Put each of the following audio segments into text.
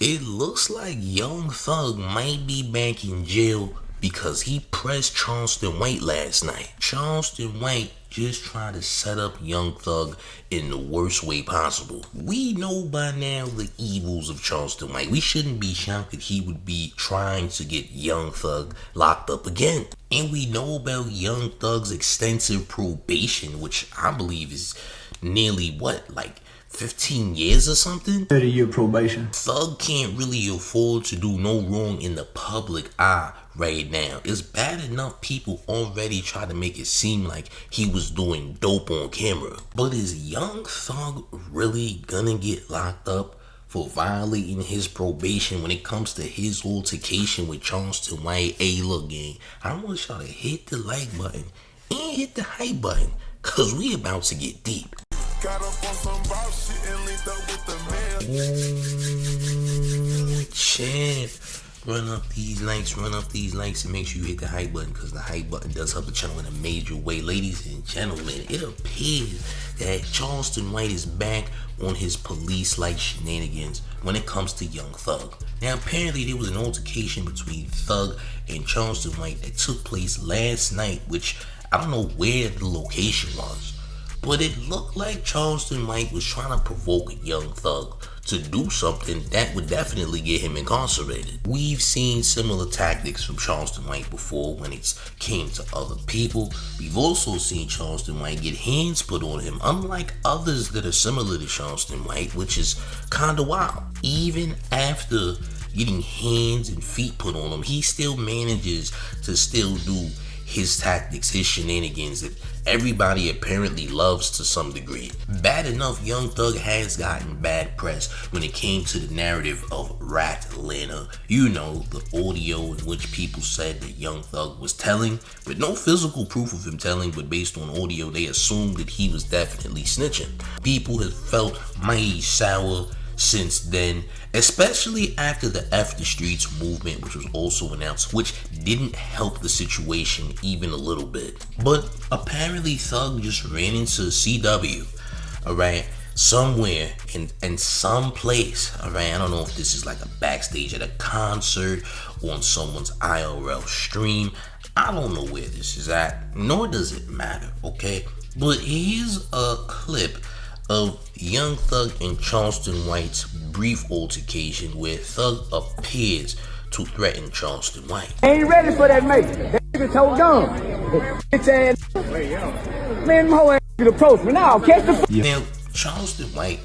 It looks like Young Thug might be back in jail because he pressed Charleston White last night. Charleston White just tried to set up Young Thug in the worst way possible. We know by now the evils of Charleston White. We shouldn't be shocked that he would be trying to get Young Thug locked up again. And we know about Young Thug's extensive probation, which I believe is nearly 15 years or something? 30-year probation. Thug can't really afford to do no wrong in the public eye right now. It's bad enough people already try to make it seem like he was doing dope on camera. But is Young Thug really gonna get locked up for violating his probation when it comes to his altercation with Charleston White? Hey, look, gang, I want y'all to hit the like button and hit the hype button, cause we about to get deep. Got up on some wild shit and linked up with the man. Champ. Run up these likes, and make sure you hit the hype button, because the hype button does help the channel in a major way. Ladies and gentlemen, it appears that Charleston White is back on his police-like shenanigans when it comes to Young Thug. Now, apparently there was an altercation between Thug and Charleston White that took place last night, which I don't know where the location was. But it looked like Charleston White was trying to provoke Young Thug to do something that would definitely get him incarcerated. We've seen similar tactics from Charleston White before when it came to other people. We've also seen Charleston White get hands put on him, unlike others that are similar to Charleston White, which is kinda wild. Even after getting hands and feet put on him, he still manages to still do his tactics, his shenanigans that everybody apparently loves to some degree. Bad enough, Young Thug has gotten bad press when it came to the narrative of Rat Atlanta. You know, the audio in which people said that Young Thug was telling, but no physical proof of him telling, but based on audio, they assumed that he was definitely snitching. People have felt mighty sour since then, especially after the F the Streets movement, which was also announced, which didn't help the situation even a little bit. But apparently Thug just ran into CW, alright, somewhere in some place, alright. I don't know if this is like a backstage at a concert or on someone's IRL stream. I don't know where this is at, nor does it matter, okay? But here's a clip of Young Thug and Charleston White's brief altercation where Thug appears to threaten Charleston White. Ain't ready for that, mate. That nigga told dumb. Bitch ass. Man, my whole ass approach me now. Catch the Now, Charleston White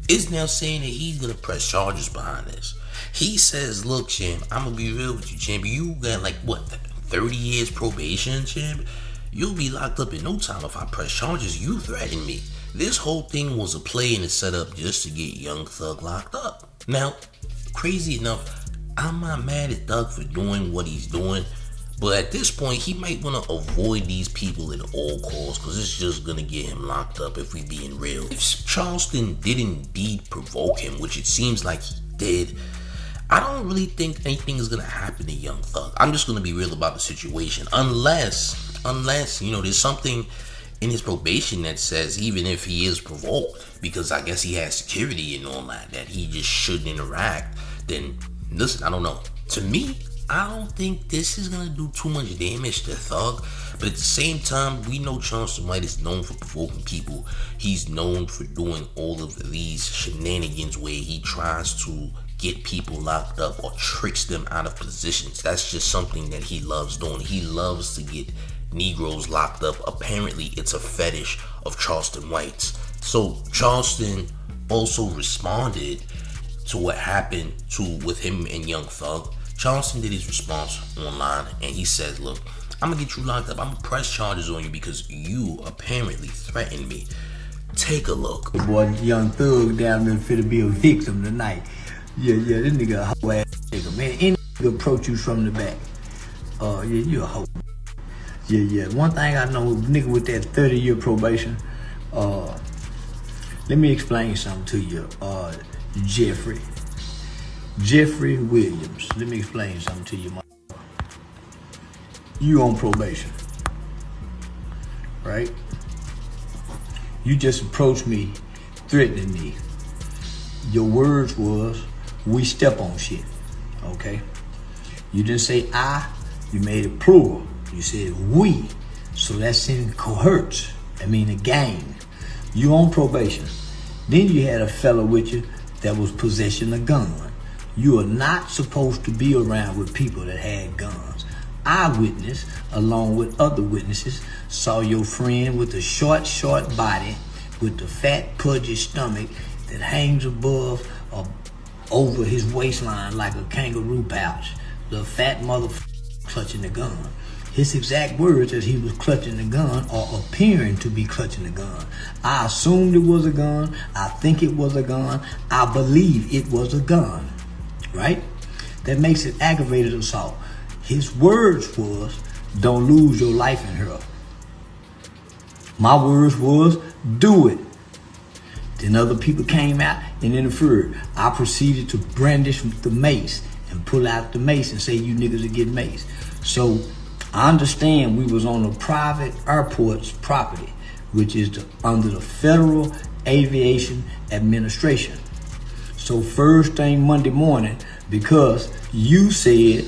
is now saying that he's gonna press charges behind this. He says, look, champ, I'm gonna be real with you, champ. You got 30 years probation, champ? You'll be locked up in no time if I press charges. You threatened me. This whole thing was a play and a setup just to get Young Thug locked up. Now, crazy enough, I'm not mad at Thug for doing what he's doing, but at this point, he might want to avoid these people at all costs, because it's just going to get him locked up if we being real. If Charleston did indeed provoke him, which it seems like he did, I don't really think anything is going to happen to Young Thug. I'm just going to be real about the situation. Unless, there's something in his probation that says even if he is provoked, because I guess he has security and all that he just shouldn't interact, then listen, I don't know. To me, I don't think this is gonna do too much damage to Thug, but at the same time, we know Charleston White is known for provoking people. He's known for doing all of these shenanigans where he tries to get people locked up or tricks them out of positions. That's just something that he loves doing. He loves to get Negroes locked up. Apparently it's a fetish of Charleston White's. So Charleston also responded to what happened with him and Young Thug. Charleston did his response online and he said, look, I'm gonna get you locked up. I'm gonna press charges on you because you apparently threatened me. Take a look. Boy, Young Thug down there finna be a victim tonight. Yeah, this nigga a hoe ass nigga, man. Any nigga approach you from the back. You a hoe. Yeah. One thing I know, nigga with that 30-year probation, let me explain something to you. Jeffrey Williams, let me explain something to you, you on probation, right? You just approached me, threatening me. Your words was, we step on shit, okay? You didn't say I, you made it plural. You said we, so that's in cohorts. I mean a gang. You on probation. Then you had a fellow with you that was possessing a gun. You are not supposed to be around with people that had guns. Eyewitness, along with other witnesses, saw your friend with a short body with the fat, pudgy stomach that hangs above or over his waistline like a kangaroo pouch. The fat motherfucker clutching the gun. His exact words as he was clutching the gun or appearing to be clutching the gun. I assumed it was a gun. I think it was a gun. I believe it was a gun. Right? That makes it aggravated assault. His words was, don't lose your life in her. My words was, do it. Then other people came out and interfered. I proceeded to brandish the mace and pull out the mace and say, you niggas will get maced. So I understand we was on a private airport's property, which is under the Federal Aviation Administration. So first thing Monday morning, because you said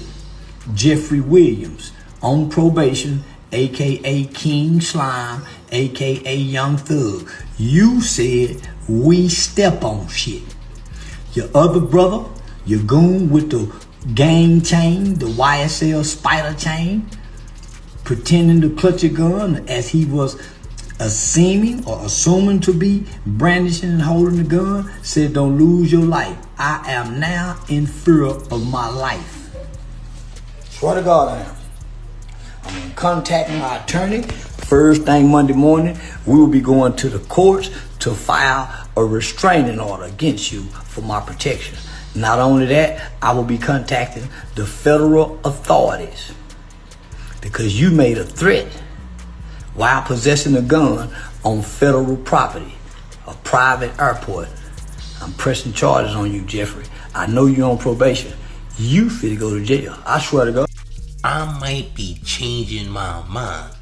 Jeffrey Williams on probation, aka King Slime, aka Young Thug, you said we step on shit. Your other brother, your goon with the gang chain, the YSL spider chain, pretending to clutch a gun as he was assuming to be brandishing and holding the gun, said don't lose your life. I am now in fear of my life. Swear to God I am. I'm contacting my attorney. First thing Monday morning, we will be going to the courts to file a restraining order against you for my protection. Not only that, I will be contacting the federal authorities because you made a threat while possessing a gun on federal property, a private airport. I'm pressing charges on you, Jeffrey. I know you're on probation. You fit go to jail. I swear to God. I might be changing my mind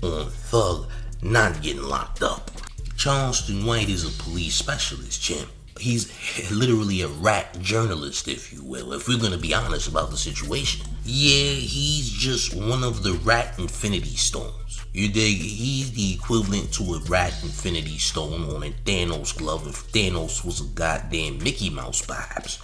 on Thug not getting locked up. Charleston White is a police specialist, Jim. He's literally a rat journalist, if you will, if we're gonna be honest about the situation. Yeah, he's just one of the rat infinity stones. You dig? He's the equivalent to a rat infinity stone on a Thanos glove if Thanos was a goddamn Mickey Mouse, perhaps.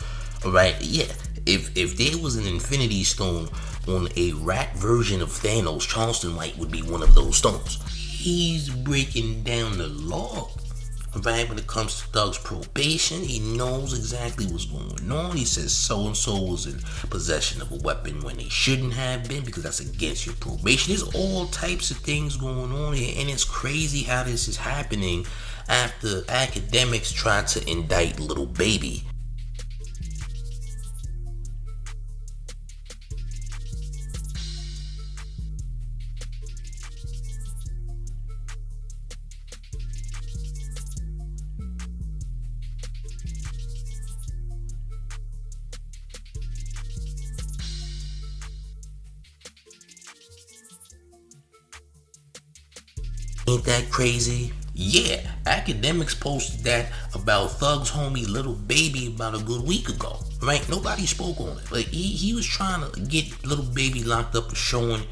Alright, yeah. If there was an infinity stone on a rat version of Thanos, Charleston White would be one of those stones. He's breaking down the law. Right, when it comes to Thug's probation, he knows exactly what's going on. He says so-and-so was in possession of a weapon when they shouldn't have been because that's against your probation. There's all types of things going on here, and it's crazy how this is happening after academics tried to indict Little Baby. Ain't that crazy? Yeah, academics posted that about Thug's homie Little Baby about a good week ago. Right? Nobody spoke on it. But he was trying to get Little Baby locked up for showing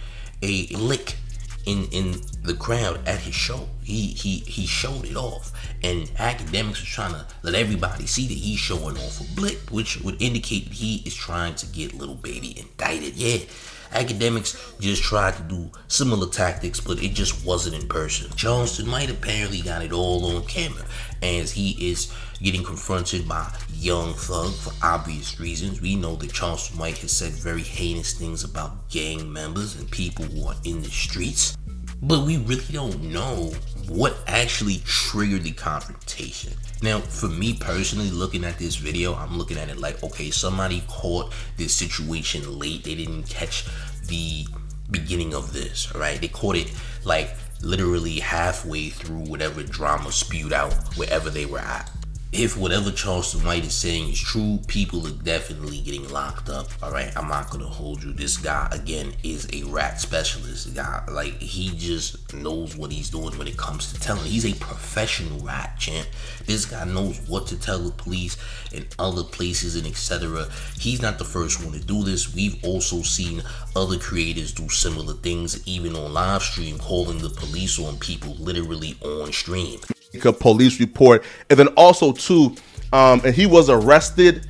a lick in the crowd at his show. He showed it off. And academics was trying to let everybody see that he's showing off a blick, which would indicate that he is trying to get Little Baby indicted. Yeah. Academics just tried to do similar tactics, but it just wasn't in person. Charleston White apparently got it all on camera as he is getting confronted by Young Thug for obvious reasons. We know that Charleston White has said very heinous things about gang members and people who are in the streets, but we really don't know what actually triggered the confrontation. Now, for me personally, looking at this video, I'm looking at it like, okay, somebody caught this situation late. They didn't catch the beginning of this, right? They caught it like literally halfway through whatever drama spewed out wherever they were at. If whatever Charleston White is saying is true, people are definitely getting locked up. All right, I'm not gonna hold you. This guy again is a rat specialist. The guy, like, he just knows what he's doing when it comes to telling. He's a professional rat, champ. This guy knows what to tell the police in other places and etc. He's not the first one to do this. We've also seen other creators do similar things, even on live stream, calling the police on people literally on stream. A police report, and then also too, and he was arrested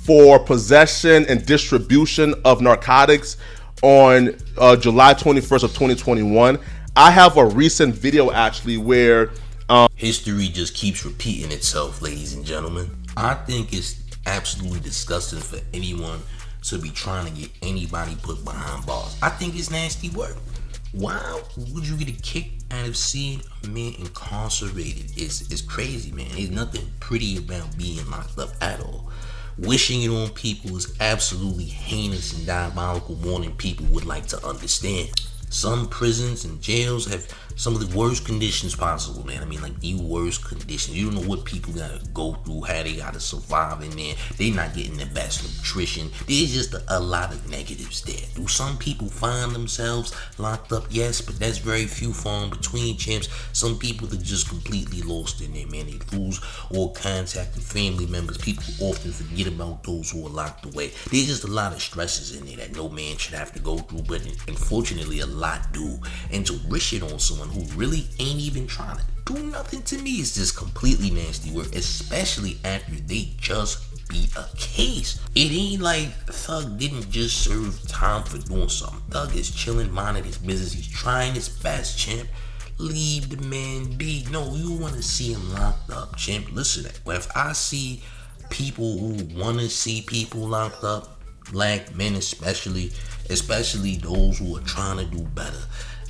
for possession and distribution of narcotics on July 21st of 2021. I have a recent video actually where history just keeps repeating itself, ladies and gentlemen. I think it's absolutely disgusting for anyone to be trying to get anybody put behind bars. I think it's nasty work. Why would you get a kick out of seeing a man incarcerated? It's crazy, man. There's nothing pretty about being locked up at all. Wishing it on people is absolutely heinous and diabolical, more than people would like to understand. Some prisons and jails have some of the worst conditions possible, man. I mean, like, the worst conditions. You don't know what people gotta go through, how they gotta survive in there. They not getting the best nutrition. There's just a lot of negatives there. Do some people find themselves locked up? Yes, but that's very few, far in between, champs. Some people are just completely lost in there, man. They lose all contact with family members. People often forget about those who are locked away. There's just a lot of stresses in there that no man should have to go through, but unfortunately a lot do. And to wish it on someone who really ain't even trying to do nothing to me is just completely nasty work, especially after they just beat a case. It ain't like Thug didn't just serve time for doing something. Thug is chilling, minding his business. He's trying his best, champ. Leave the man be. No, you want to see him locked up, champ. Listen, if I see people who want to see people locked up, black men especially those who are trying to do better,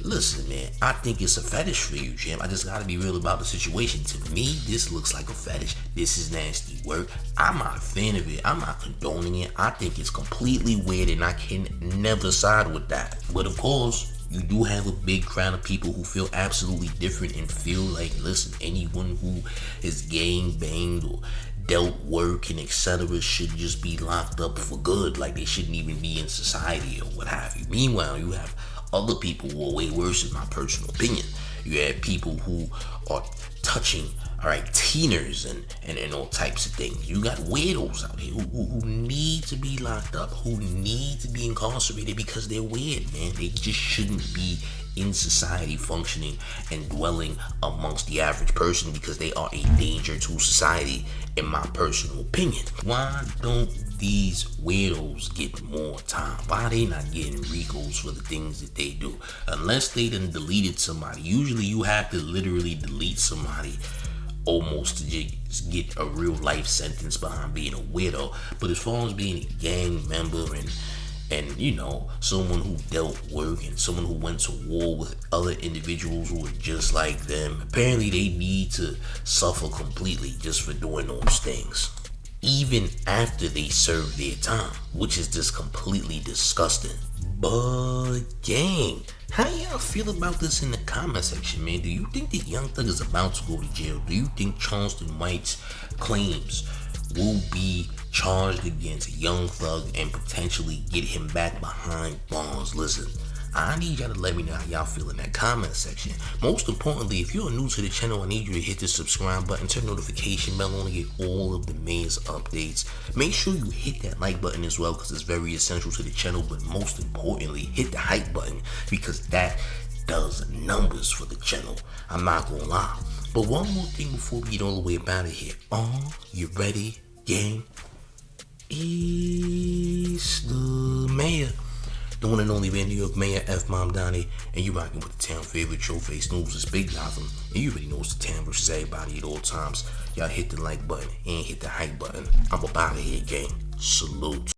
listen, man, I think it's a fetish for you, champ. I just gotta be real about the situation. To me, this looks like a fetish. This is nasty work. I'm not a fan of it. I'm not condoning it. I think it's completely weird, and I can never side with that. But of course, you do have a big crowd of people who feel absolutely different and feel like, listen, anyone who is gang banged or dealt work and etc. should just be locked up for good, like they shouldn't even be in society or what have you. Meanwhile, you have other people who are way worse, in my personal opinion. You have people who are touching, all right, teeners and all types of things. You got weirdos out here who need to be locked up, who need to be incarcerated because they're weird, man. They just shouldn't be in society functioning and dwelling amongst the average person because they are a danger to society, in my personal opinion. Why don't these weirdos get more time? Why are they not getting recalls for the things that they do? Unless they done deleted somebody. Usually you have to literally delete somebody almost to just get a real life sentence behind being a weirdo. But as far as being a gang member and you know, someone who dealt work and someone who went to war with other individuals who are just like them, apparently they need to suffer completely just for doing those things, even after they serve their time, which is just completely disgusting. But gang, how y'all feel about this in the comment section, man? Do you think that Young Thug is about to go to jail? Do you think Charleston White's claims will be charged against Young Thug and potentially get him back behind bars? Listen, I need y'all to let me know how y'all feel in that comment section. Most importantly, if you're new to the channel, I need you to hit the subscribe button, turn notification bell on to get all of the mayor's updates. Make sure you hit that like button as well because it's very essential to the channel, but most importantly, hit the hype button because that does numbers for the channel. I'm not gonna lie. But one more thing before we get all the way out of here. Are you ready, gang? It's the mayor, the one and only New York Mayor F. Mom Donnie, and you rocking with the town favorite Showface News. It's Big Gotham, and you already know it's the town versus everybody at all times. Y'all hit the like button and hit the hype button. I'm about to here, gang. Salute.